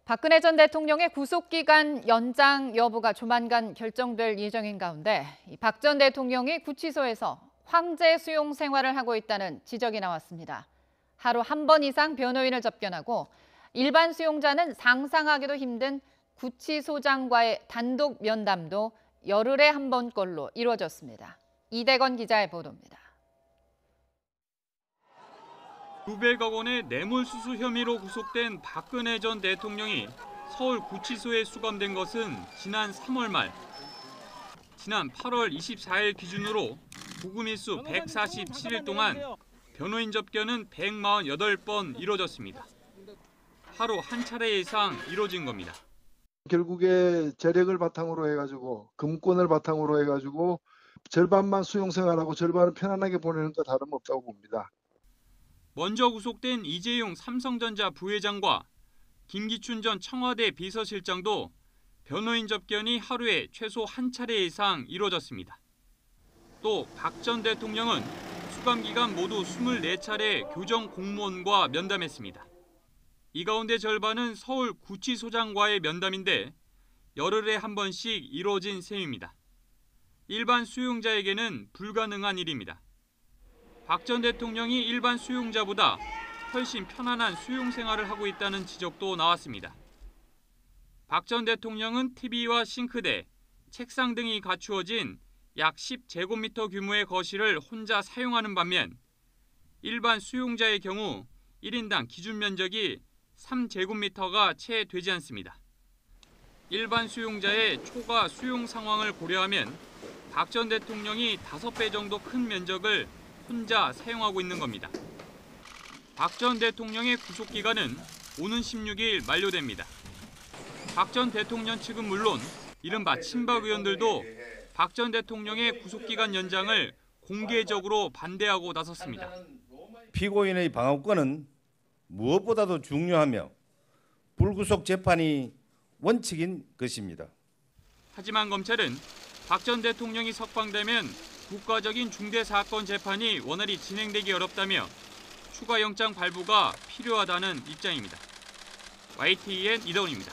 박근혜 전 대통령의 구속기간 연장 여부가 조만간 결정될 예정인 가운데 박 전 대통령이 구치소에서 황제 수용 생활을 하고 있다는 지적이 나왔습니다. 하루 한 번 이상 변호인을 접견하고 일반 수용자는 상상하기도 힘든 구치소장과의 단독 면담도 열흘에 한 번꼴로 이루어졌습니다. 이대건 기자의 보도입니다. 수백억 원의 뇌물수수 혐의로 구속된 박근혜 전 대통령이 서울 구치소에 수감된 것은 지난 3월 말. 지난 8월 24일 기준으로 부금일수 147일 동안 변호인 접견은 148번 이루어졌습니다. 하루 한 차례 이상 이루어진 겁니다. 결국에 재력을 바탕으로 해가지고 금권을 바탕으로 해가지고 절반만 수용생활하고 절반은 편안하게 보내는 거 다름없다고 봅니다. 먼저 구속된 이재용 삼성전자 부회장과 김기춘 전 청와대 비서실장도 변호인 접견이 하루에 최소 한 차례 이상 이루어졌습니다. 또 박 전 대통령은 수감 기간 모두 24차례 교정 공무원과 면담했습니다. 이 가운데 절반은 서울 구치소장과의 면담인데 열흘에 한 번씩 이루어진 셈입니다. 일반 수용자에게는 불가능한 일입니다. 박 전 대통령이 일반 수용자보다 훨씬 편안한 수용 생활을 하고 있다는 지적도 나왔습니다. 박 전 대통령은 TV와 싱크대, 책상 등이 갖추어진 약 10제곱미터 규모의 거실을 혼자 사용하는 반면 일반 수용자의 경우 1인당 기준 면적이 3제곱미터가 채 되지 않습니다. 일반 수용자의 초과 수용 상황을 고려하면 박 전 대통령이 5배 정도 큰 면적을 혼자 사용하고 있는 겁니다. 박 전 대통령의 구속기간은 오는 16일 만료됩니다. 박 전 대통령 측은 물론 이른바 친박 의원들도 박 전 대통령의 구속기간 연장을 공개적으로 반대하고 나섰습니다. 피고인의 방어권은 무엇보다도 중요하며 불구속 재판이 원칙인 것입니다. 하지만 검찰은 박 전 대통령이 석방되면 국가적인 중대사건 재판이 원활히 진행되기 어렵다며 추가 영장 발부가 필요하다는 입장입니다. YTN 이다운입니다.